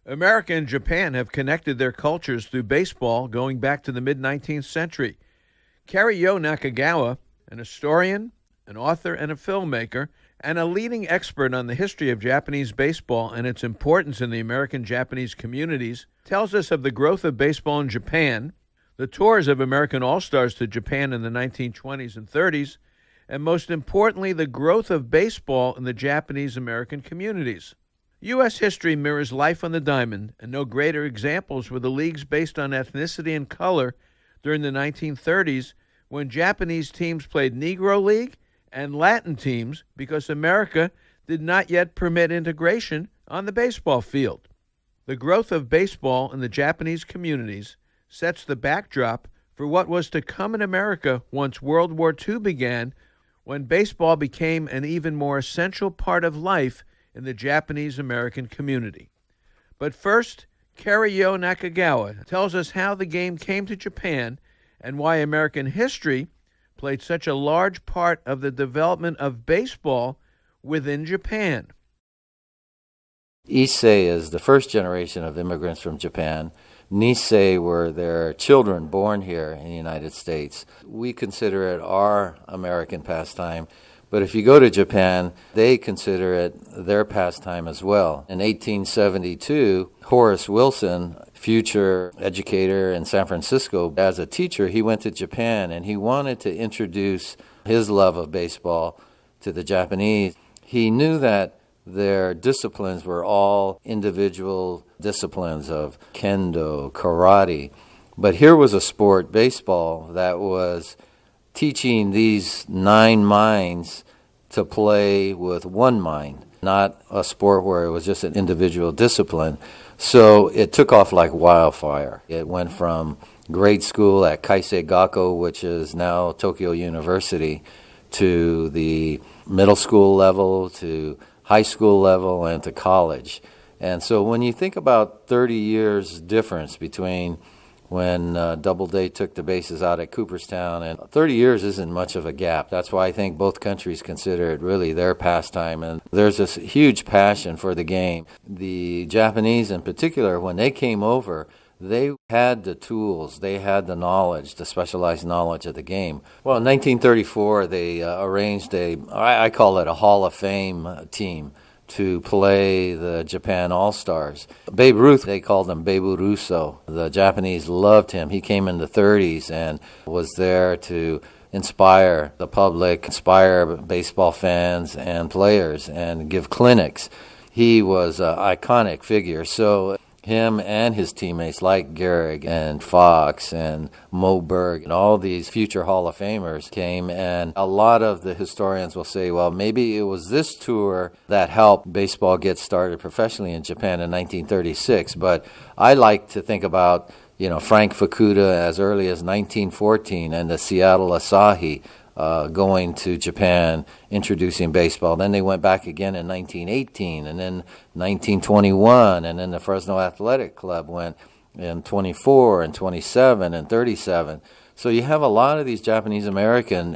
America and Japan have connected their cultures through baseball going back to the mid 19th century. Kerry Yo Nakagawa, an historian, an author, and a filmmaker, and a leading expert on the history of Japanese baseball and its importance in the American Japanese communities, tells us of the growth of baseball in Japan, the tours of American All-Stars to Japan in the 1920s and 30s, and most importantly, the growth of baseball in the Japanese American communities. U.S. history mirrors life on the diamond, and no greater examples were the leagues based on ethnicity and color during the 1930s, when Japanese teams played Negro League and Latin teams because America did not yet permit integration on the baseball field. The growth of baseball in the Japanese communities sets the backdrop for what was to come in America once World War II began, when baseball became an even more essential part of life in the Japanese American community. But first, Kerry Yo Nakagawa tells us how the game came to Japan and why American history played such a large part of the development of baseball within Japan. Issei is the first generation of immigrants from Japan. Nisei were their children born here in the United States. We consider it our American pastime, but if you go to Japan, they consider it their pastime as well. In 1872, Horace Wilson, future educator in San Francisco, as a teacher, he went to Japan and he wanted to introduce his love of baseball to the Japanese. He knew that their disciplines were all individual disciplines of kendo, karate, but here was a sport, baseball, that was teaching these 9 minds to play with one mind, not a sport where it was just an individual discipline. So it took off like wildfire. It went from grade school at Kaisei Gakko, which is now Tokyo University, to the middle school level, to high school level, and to college. And so when you think about 30 years difference between when Doubleday took the bases out at Cooperstown, and 30 years isn't much of a gap. That's why I think both countries consider it really their pastime, and there's this huge passion for the game. The Japanese in particular, when they came over, they had the tools, they had the knowledge, the specialized knowledge of the game. Well, in 1934, they arranged I call it a Hall of Fame team to play the Japan All-Stars. Babe Ruth, they called him Babe Russo. The Japanese loved him. He came in the 30s and was there to inspire the public, inspire baseball fans and players, and give clinics. He was an iconic figure. So him and his teammates like Gehrig and Fox and Moberg and all these future Hall of Famers came, and a lot of the historians will say, well, maybe it was this tour that helped baseball get started professionally in Japan in 1936. But I like to think about, Frank Fukuda as early as 1914 and the Seattle Asahi going to Japan, introducing baseball. Then they went back again in 1918, and then 1921, and then the Fresno Athletic Club went in 24 and 27 and 37. So you have a lot of these Japanese-American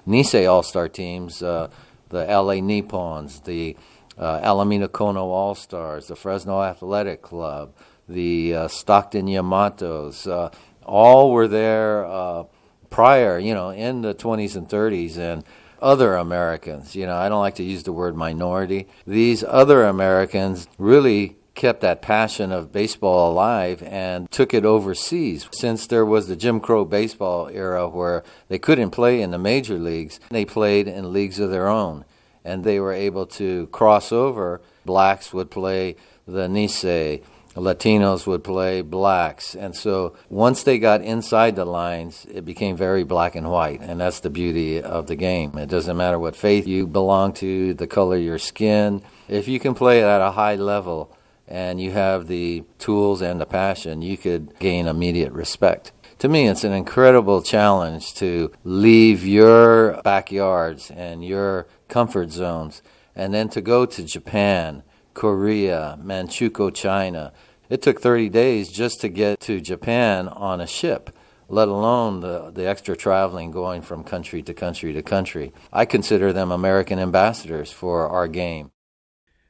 Nisei All-Star teams, the LA Nippons, the Alameda Kono All-Stars, the Fresno Athletic Club, the Stockton Yamatos, all were there prior, in the 20s and 30s, and other Americans, I don't like to use the word minority. These other Americans really kept that passion of baseball alive and took it overseas. Since there was the Jim Crow baseball era where they couldn't play in the major leagues, they played in leagues of their own, and they were able to cross over. Blacks would play the Nisei, Latinos would play blacks. And so once they got inside the lines, it became very black and white. And that's the beauty of the game. It doesn't matter what faith you belong to, the color of your skin. If you can play at a high level and you have the tools and the passion, you could gain immediate respect. To me, it's an incredible challenge to leave your backyards and your comfort zones and then to go to Japan, Korea, Manchukuo, China. It took 30 days just to get to Japan on a ship, let alone the extra traveling going from country to country to country. I consider them American ambassadors for our game.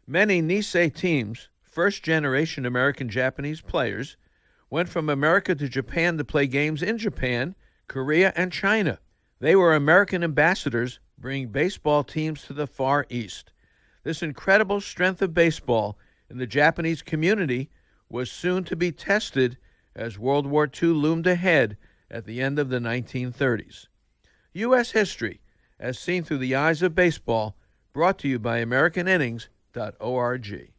Many Nisei teams first-generation American-Japanese players went from America to Japan to play games in Japan, Korea, and China. They were American ambassadors bringing baseball teams to the Far East. This incredible strength of baseball in the Japanese community was soon to be tested as World War II loomed ahead at the end of the 1930s. U.S. History, as seen through the eyes of baseball, brought to you by AmericanInnings.org.